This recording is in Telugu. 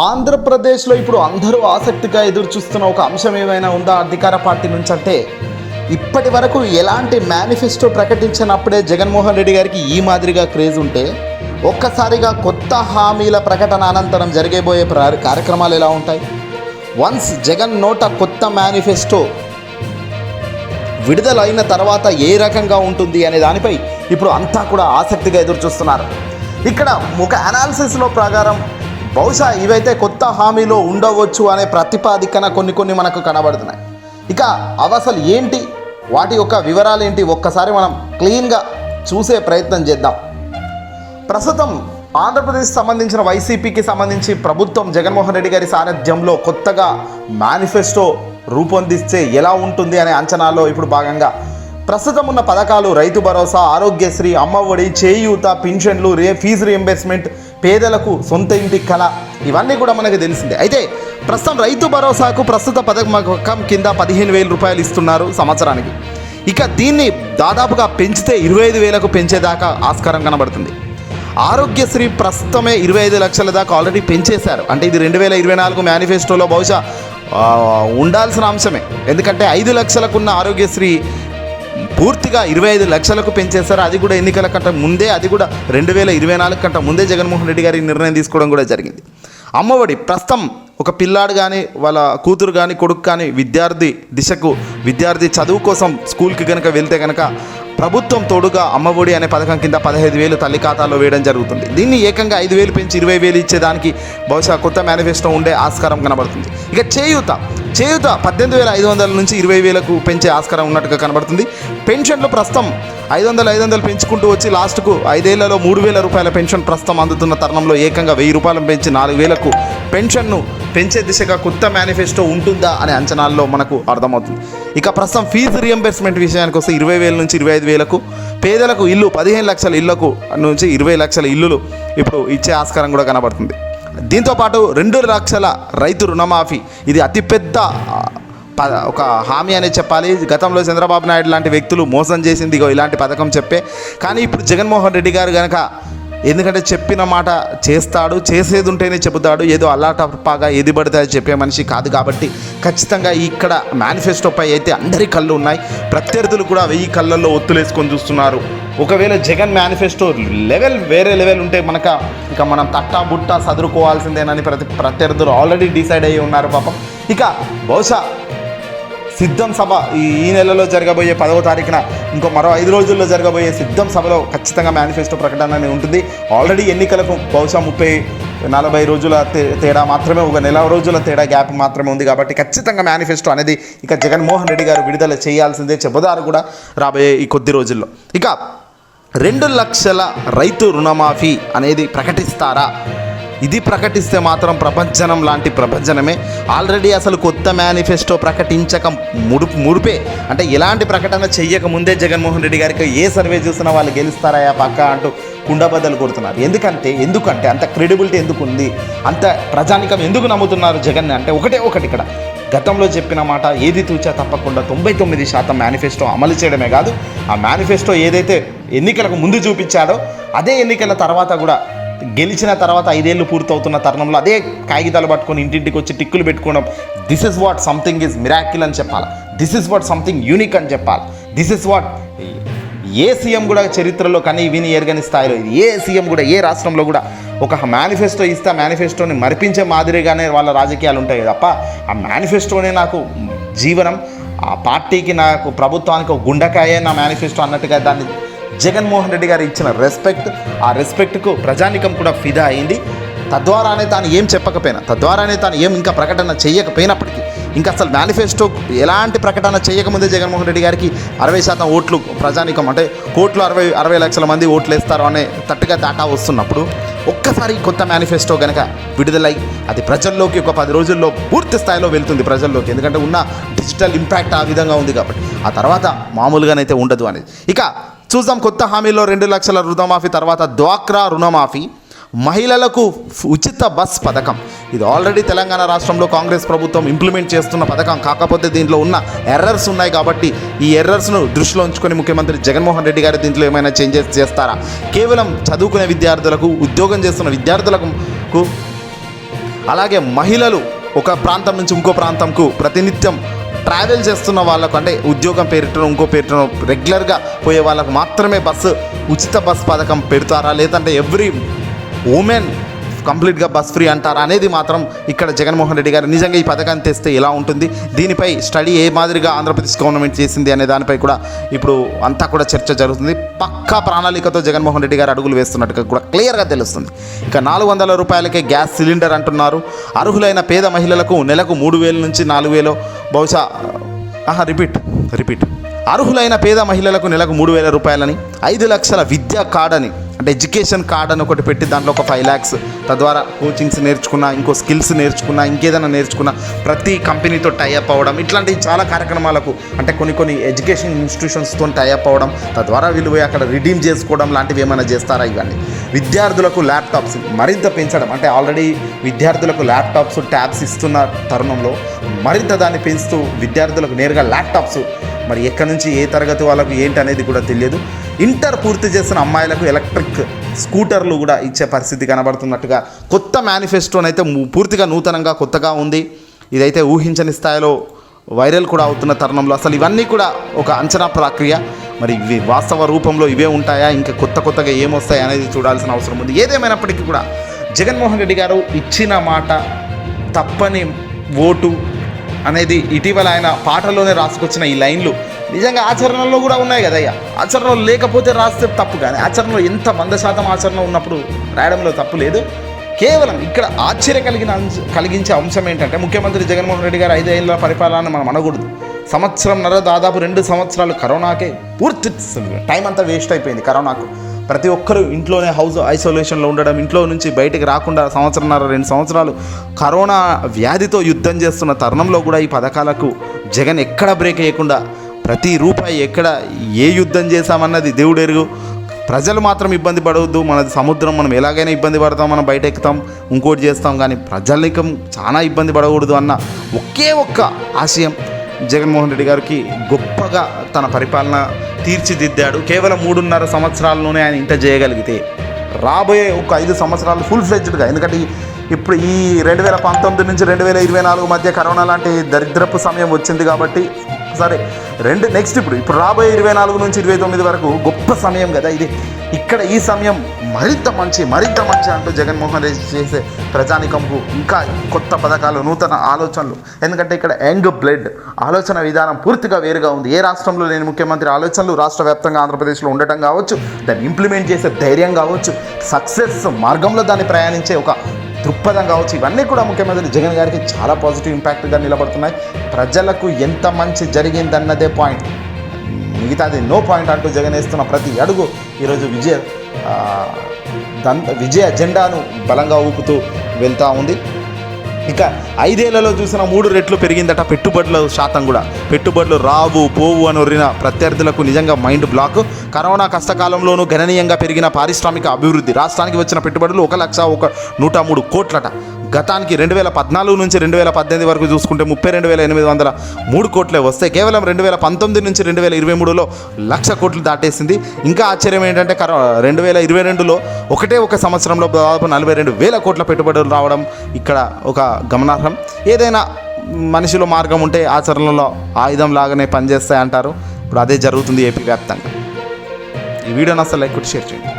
ఆంధ్రప్రదేశ్లో ఇప్పుడు అందరూ ఆసక్తిగా ఎదురు చూస్తున్న ఒక అంశం ఏమైనా ఉందా అధికార పార్టీ నుంచి అంటే, ఇప్పటి వరకు ఎలాంటి మేనిఫెస్టో ప్రకటించినప్పుడే జగన్మోహన్ రెడ్డి గారికి ఈ మాదిరిగా క్రేజ్ ఉంటే, ఒక్కసారిగా కొత్త హామీల ప్రకటన అనంతరం జరగబోయే కార్యక్రమాలు ఎలా ఉంటాయి? వన్స్ జగన్ నోట కొత్త మేనిఫెస్టో విడుదలైన తర్వాత ఏ రకంగా ఉంటుంది అనే దానిపై ఇప్పుడు అంతా కూడా ఆసక్తిగా ఎదురు చూస్తున్నారు. ఇక్కడ ఒక అనాలిసిస్లో ప్రకారం బహుశా ఇవైతే కొత్త హామీలో ఉండవచ్చు అనే ప్రతిపాదికన కొన్ని మనకు కనబడుతున్నాయి. ఇక అవి అసలు ఏంటి, వాటి యొక్క వివరాలు ఏంటి, ఒక్కసారి మనం క్లీన్గా చూసే ప్రయత్నం చేద్దాం. ప్రస్తుతం ఆంధ్రప్రదేశ్ సంబంధించిన వైసీపీకి సంబంధించి ప్రభుత్వం జగన్మోహన్ రెడ్డి గారి సారథ్యంలో కొత్తగా మేనిఫెస్టో రూపొందిస్తే ఎలా ఉంటుంది అనే అంచనాలో ఇప్పుడు భాగంగా ప్రస్తుతం ఉన్న పథకాలు రైతు భరోసా, ఆరోగ్యశ్రీ, అమ్మఒడి, చేయూత, పింఛన్లు, ఫీజు రీఎంబర్స్మెంట్, పేదలకు సొంత ఇంటి కళ, ఇవన్నీ కూడా మనకు తెలిసిందే. అయితే ప్రస్తుతం రైతు భరోసాకు ప్రస్తుత పథకం కింద 15,000 రూపాయలు ఇస్తున్నారు సంవత్సరానికి. ఇక దీన్ని దాదాపుగా పెంచితే 25,000కు పెంచేదాకా ఆస్కారం కనబడుతుంది. ఆరోగ్యశ్రీ ప్రస్తుతమే 25 లక్షల దాకా ఆల్రెడీ పెంచేశారు. అంటే ఇది 2024 మేనిఫెస్టోలో బహుశా ఉండాల్సిన అంశమే. ఎందుకంటే 5 లక్షలకున్న ఆరోగ్యశ్రీ పూర్తిగా 25 లక్షలకు పెంచేశారు. అది కూడా ఎన్నికల కంటే ముందే, అది కూడా 2024 కంటే ముందే జగన్మోహన్ రెడ్డి గారి నిర్ణయం తీసుకోవడం కూడా జరిగింది. అమ్మఒడి ప్రస్తుతం ఒక పిల్లాడు కానీ వాళ్ళ కూతురు కానీ కొడుకు కానీ విద్యార్థి చదువు కోసం స్కూల్కి కనుక వెళ్తే కనుక ప్రభుత్వం తోడుగా అమ్మఒడి అనే పథకం కింద 15,000 తల్లి ఖాతాలో వేయడం జరుగుతుంది. దీన్ని ఏకంగా 5,000 పెంచి 20,000 ఇచ్చేదానికి బహుశా కొత్త మేనిఫెస్టో ఉండే ఆస్కారం కనబడుతుంది. ఇక చేయూత 18,500 నుంచి 20,000కు పెంచే ఆస్కారం ఉన్నట్టుగా కనబడుతుంది. పెన్షన్లు ప్రస్తుతం 500 పెంచుకుంటూ వచ్చి లాస్ట్కు 5 ఏళ్లలో 3,000 రూపాయల పెన్షన్ ప్రస్తుతం అందుతున్న తరుణంలో ఏకంగా 1,000 రూపాయలు పెంచి 4,000కు పెన్షన్ను పెంచే దిశగా కొత్త మేనిఫెస్టో ఉంటుందా అనే అంచనాల్లో మనకు అర్థమవుతుంది. ఇక ప్రస్తుతం ఫీజు రియంబర్స్మెంట్ విషయానికి వస్తే 20,000 నుంచి 25,000కు, పేదలకు ఇల్లు 15 లక్షల ఇళ్లకు నుంచి 20 లక్షల ఇల్లులు ఇప్పుడు ఇచ్చే ఆస్కారం కూడా కనబడుతుంది. దీంతోపాటు 2 లక్షల రైతు రుణమాఫీ, ఇది అతిపెద్ద ఒక హామీ అనే చెప్పాలి. గతంలో చంద్రబాబు నాయుడు లాంటి వ్యక్తులు మోసం చేసింది ఇలాంటి పథకం చెప్పే. కానీ ఇప్పుడు జగన్మోహన్ రెడ్డి గారు కనుక, ఎందుకంటే చెప్పిన మాట చేస్తాడు, చేసేది ఉంటేనే చెబుతాడు, ఏదో అల్లాటపాగా ఏది పడితే అది చెప్పే మనిషి కాదు. కాబట్టి ఖచ్చితంగా ఇక్కడ మేనిఫెస్టోపై అయితే అందరి కళ్ళు ఉన్నాయి. ప్రత్యర్థులు కూడా 1000 కళ్ళల్లో ఒత్తులేసుకొని చూస్తున్నారు. ఒకవేళ జగన్ మేనిఫెస్టో వేరే లెవెల్ ఉంటే ఇక మనం తట్టా బుట్టా సదురుకోవాల్సిందేనని ప్రత్యర్థులు ఆల్రెడీ డిసైడ్ అయ్యి ఉన్నారు పాపం. ఇక బహుశా సిద్ధం సభ ఈ నెలలో జరగబోయే 10వ తారీఖున ఇంకో మరో 5 రోజుల్లో జరగబోయే సిద్ధం సభలో ఖచ్చితంగా మేనిఫెస్టో ప్రకటన అనేది ఉంటుంది. ఆల్రెడీ ఎన్నికలకు బహుశా 30-40 రోజుల తేడా మాత్రమే, ఒక నెల రోజుల తేడా గ్యాప్ మాత్రమే ఉంది. కాబట్టి ఖచ్చితంగా మేనిఫెస్టో అనేది ఇక జగన్మోహన్ రెడ్డి గారు విడుదల చేయాల్సిందే, చెబుతారు కూడా రాబోయే ఈ కొద్ది రోజుల్లో. ఇక 2 లక్షల రైతు రుణమాఫీ అనేది ప్రకటిస్తారా? ఇది ప్రకటిస్తే మాత్రం ప్రపంచనం లాంటి ప్రపంచనమే. ఆల్రెడీ అసలు కొత్త మేనిఫెస్టో ప్రకటించక ముడిపే, అంటే ఎలాంటి ప్రకటన చెయ్యక ముందే జగన్మోహన్ రెడ్డి గారికి ఏ సర్వే చూసినా వాళ్ళు గెలుస్తారా పక్క అంటూ కుండబద్దలు కొడుతున్నారు. ఎందుకంటే అంత క్రెడిబిలిటీ ఎందుకు ఉంది, అంత ప్రజానికం ఎందుకు నమ్ముతున్నారు జగన్ అంటే ఒకటి ఇక్కడ గతంలో చెప్పిన మాట ఏది తూచా తప్పకుండా 99% మేనిఫెస్టో అమలు చేయడమే కాదు, ఆ మేనిఫెస్టో ఏదైతే ఎన్నికలకు ముందు చూపించాడో అదే ఎన్నికల తర్వాత కూడా గెలిచిన తర్వాత 5 ఏళ్ళు పూర్తవుతున్న తరుణంలో అదే కాగితాలు పట్టుకొని ఇంటింటికి వచ్చి టిక్కులు పెట్టుకోవడం, this is what something is miracle అని చెప్పాలి, this is what something unique అని చెప్పాలి, this is what a CM కూడా చరిత్రలో కానీ విని ఎరగని స్థాయిలో, ఏ సీఎం కూడా ఏ రాష్ట్రంలో కూడా ఒక మేనిఫెస్టో ఇస్తే ఆ మేనిఫెస్టోని మరిపించే మాదిరిగానే వాళ్ళ రాజకీయాలు ఉంటాయి తప్ప, ఆ మేనిఫెస్టోనే నాకు జీవనం, ఆ పార్టీకి నాకు ప్రభుత్వానికి ఒక గుండెకాయే నా మేనిఫెస్టో అన్నట్టుగా దాన్ని జగన్మోహన్ రెడ్డి గారు ఇచ్చిన రెస్పెక్ట్, ఆ రెస్పెక్ట్కు ప్రజానికం కూడా ఫిదా అయింది. తద్వారానే తాను ఏం చెప్పకపోయినా, తద్వారానే తాను ఏం ఇంకా ప్రకటన చేయకపోయినప్పటికీ, ఇంకా అసలు మేనిఫెస్టో ఎలాంటి ప్రకటన చేయకముందే జగన్మోహన్ రెడ్డి గారికి 60% ఓట్లు ప్రజానికం, అంటే కోట్లు 60 లక్షల మంది ఓట్లు వేస్తారు అనే తట్టుగా దాటా వస్తున్నప్పుడు ఒక్కసారి కొత్త మేనిఫెస్టో కనుక విడుదలై అది ప్రజల్లోకి ఒక 10 రోజుల్లో పూర్తి స్థాయిలో వెళ్తుంది ప్రజల్లోకి. ఎందుకంటే ఉన్న డిజిటల్ ఇంపాక్ట్ ఆ విధంగా ఉంది కాబట్టి ఆ తర్వాత మామూలుగానైతే ఉండదు అనేది. ఇక చూద్దాం, కొత్త హామీలో 2 లక్షల రుణమాఫీ తర్వాత డ్వాక్రా రుణమాఫీ, మహిళలకు ఉచిత బస్ పథకం. ఇది ఆల్రెడీ తెలంగాణ రాష్ట్రంలో కాంగ్రెస్ ప్రభుత్వం ఇంప్లిమెంట్ చేస్తున్న పథకం. కాకపోతే దీంట్లో ఉన్న ఎర్రర్స్ ఉన్నాయి కాబట్టి ఈ ఎర్రర్స్ను దృష్టిలో ఉంచుకొని ముఖ్యమంత్రి జగన్మోహన్ రెడ్డి గారు దీంట్లో ఏమైనా చేంజెస్ చేస్తారా? కేవలం చదువుకునే విద్యార్థులకు, ఉద్యోగం చేస్తున్న విద్యార్థులకు అలాగే మహిళలు ఒక ప్రాంతం నుంచి ఇంకో ప్రాంతంకు ప్రతినిత్యం ట్రావెల్ చేస్తున్న వాళ్ళకు, అంటే ఉద్యోగం పేరిటనో ఇంకో పేరిటనో రెగ్యులర్గా పోయే వాళ్ళకు మాత్రమే ఉచిత బస్ పథకం పెడతారా, లేదంటే ఎవ్రీ ఉమెన్ కంప్లీట్గా బస్ ఫ్రీ అంటారా అనేది మాత్రం ఇక్కడ జగన్మోహన్ రెడ్డి గారు నిజంగా ఈ పథకాన్ని తెస్తే ఎలా ఉంటుంది, దీనిపై స్టడీ ఏ మాదిరిగా ఆంధ్రప్రదేశ్ గవర్నమెంట్ చేసింది అనే దానిపై కూడా ఇప్పుడు అంతా కూడా చర్చ జరుగుతుంది. పక్కా ప్రణాళికతో జగన్మోహన్ రెడ్డి గారు అడుగులు వేస్తున్నట్టుగా కూడా క్లియర్గా తెలుస్తుంది. ఇక 400 రూపాయలకే గ్యాస్ సిలిండర్ అంటున్నారు. అర్హులైన పేద మహిళలకు నెలకు 3,000 నుంచి 4,000 బహుశా రిపీట్ అర్హులైన పేద మహిళలకు నెలకు 3,000 రూపాయలని, 5 లక్షల విద్యా కార్డ్ అని, అంటే ఎడ్యుకేషన్ కార్డ్ అని ఒకటి పెట్టి దాంట్లో ఒక 5 lakhs, తద్వారా కోచింగ్స్ నేర్చుకున్నా, ఇంకో స్కిల్స్ నేర్చుకున్నా, ఇంకేదైనా నేర్చుకున్నా ప్రతి కంపెనీతో టైఅప్ అవ్వడం, ఇట్లాంటి చాలా కార్యక్రమాలకు, అంటే కొన్ని ఎడ్యుకేషన్ ఇన్స్టిట్యూషన్స్తో టైఅప్ అవ్వడం, తద్వారా వీళ్ళు పోయి అక్కడ రిడీమ్ చేసుకోవడం లాంటివి ఏమైనా చేస్తారా? ఇవన్నీ విద్యార్థులకు ల్యాప్టాప్స్ మరింత పెంచడం, అంటే ఆల్రెడీ విద్యార్థులకు ల్యాప్టాప్స్ ట్యాబ్స్ ఇస్తున్న తరుణంలో మరింత దాన్ని పెంచుతూ విద్యార్థులకు నేరుగా ల్యాప్టాప్స్, మరి ఎక్కడి నుంచి ఏ తరగతి వాళ్ళకు ఏంటి అనేది కూడా తెలియదు. ఇంటర్ పూర్తి చేసిన అమ్మాయిలకు ఎలక్ట్రిక్ స్కూటర్లు కూడా ఇచ్చే పరిస్థితి కనబడుతున్నట్టుగా కొత్త మేనిఫెస్టోనైతే పూర్తిగా నూతనంగా కొత్తగా ఉంది. ఇదైతే ఊహించని స్థాయిలో వైరల్ కూడా అవుతున్న తరుణంలో అసలు ఇవన్నీ కూడా ఒక అంచనా ప్రక్రియ. మరి ఇవి వాస్తవ రూపంలో ఇవే ఉంటాయా, ఇంకా కొత్తగా ఏమొస్తాయి అనేది చూడాల్సిన అవసరం ఉంది. ఏదేమైనప్పటికీ కూడా జగన్మోహన్ రెడ్డి గారు ఇచ్చిన మాట తప్పని ఓటు అనేది ఇటీవల ఆయన పాటల్లోనే రాసుకొచ్చిన ఈ లైన్లు నిజంగా ఆచరణలో కూడా ఉన్నాయి కదయ్యా. ఆచరణలో లేకపోతే రాస్తే తప్పు, కానీ ఆచరణలో ఎంత 100% ఆచరణ ఉన్నప్పుడు రాయడంలో తప్పు లేదు. కేవలం ఇక్కడ ఆశ్చర్య కలిగించే అంశం ఏంటంటే ముఖ్యమంత్రి జగన్మోహన్ రెడ్డి గారు 5 ఏళ్ళ పరిపాలన మనం అనకూడదు. సంవత్సరంన్నర, దాదాపు 2 సంవత్సరాలు కరోనాకే పూర్తి టైం అంతా వేస్ట్ అయిపోయింది. కరోనాకు ప్రతి ఒక్కరూ ఇంట్లోనే హౌస్ ఐసోలేషన్లో ఉండడం, ఇంట్లో నుంచి బయటికి రాకుండా 2 సంవత్సరాలు కరోనా వ్యాధితో యుద్ధం చేస్తున్న తరుణంలో కూడా ఈ పథకాలకు జగన్ ఎక్కడ బ్రేక్ వేయకుండా ప్రతి రూపాయి ఎక్కడ ఏ యుద్ధం చేశామన్నది దేవుడు ఎరుగు. ప్రజలు మాత్రం ఇబ్బంది పడవద్దు, మనది సముద్రం, మనం ఎలాగైనా ఇబ్బంది పడతాం, మనం బయట ఎక్కుతాం, ఇంకోటి చేస్తాం, కానీ ప్రజలనికం చాలా ఇబ్బంది పడకూడదు అన్న ఒకే ఒక్క ఆశయం జగన్మోహన్ రెడ్డి గారికి గొప్పగా తన పరిపాలన తీర్చిదిద్దాడు. కేవలం 3.5 సంవత్సరాల్లోనే ఆయన ఇంత చేయగలిగితే రాబోయే ఒక 5 సంవత్సరాలు ఫుల్ ఫ్లెడ్జ్డ్గా, ఎందుకంటే ఇప్పుడు ఈ 2019 నుంచి 2024 మధ్య కరోనా లాంటి దరిద్రపు సమయం వచ్చింది కాబట్టి సరే నెక్స్ట్ ఇప్పుడు రాబోయే 24 నుంచి 29 వరకు గొప్ప సమయం కదా ఇది. ఇక్కడ ఈ సమయం మరింత మంచి అంటూ జగన్మోహన్ రెడ్డి చేసే ప్రజానికంకు ఇంకా కొత్త పథకాలు, నూతన ఆలోచనలు, ఎందుకంటే ఇక్కడ యంగ్ బ్లడ్ ఆలోచన విధానం పూర్తిగా వేరుగా ఉంది. ఏ రాష్ట్రంలో లేని ముఖ్యమంత్రి ఆలోచనలు రాష్ట్ర వ్యాప్తంగా ఆంధ్రప్రదేశ్లో ఉండటం కావచ్చు, దాన్ని ఇంప్లిమెంట్ చేసే ధైర్యం కావచ్చు, సక్సెస్ మార్గంలో దాన్ని ప్రయాణించే ఒక దృక్పథం కావచ్చు, ఇవన్నీ కూడా ముఖ్యమంత్రి జగన్ గారికి చాలా పాజిటివ్ ఇంపాక్ట్గా నిలబడుతున్నాయి. ప్రజలకు ఎంత మంచి జరిగిందన్నదే పాయింట్, మిగతాది నో పాయింట్ అంటూ జగన్ వేస్తున్న ప్రతి అడుగు ఈరోజు విజయ జెండాను బలంగా ఊపుతూ వెళ్తూ ఉంది. ఇక 5 ఏళ్లలో చూసిన 3 రెట్లు పెరిగిందట పెట్టుబడుల శాతం కూడా. పెట్టుబడులు రావు పోవు అని ఒరిన ప్రత్యర్థులకు నిజంగా మైండ్ బ్లాక్. కరోనా కష్టకాలంలోనూ గణనీయంగా పెరిగిన పారిశ్రామిక అభివృద్ధి. రాష్ట్రానికి వచ్చిన పెట్టుబడులు 1,103 కోట్లట. గతానికి 2014 నుంచి 2018 వరకు చూసుకుంటే 32,803 కోట్లే వస్తాయి. కేవలం 2019 నుంచి 2023లో 1,00,000 కోట్లు దాటేసింది. ఇంకా ఆశ్చర్యం ఏంటంటే 2022లో ఒక సంవత్సరంలో దాదాపు 42,000 కోట్ల పెట్టుబడులు రావడం ఇక్కడ ఒక గమనార్హం. ఏదైనా మనిషిలో మార్గం ఉంటే ఆచరణలో ఆయుధం లాగానే పనిచేస్తాయి అంటారు. ఇప్పుడు అదే జరుగుతుంది ఏపీ వ్యాప్తంగా. ఈ వీడియోని అసలు లైక్ కొట్టి షేర్ చేయండి.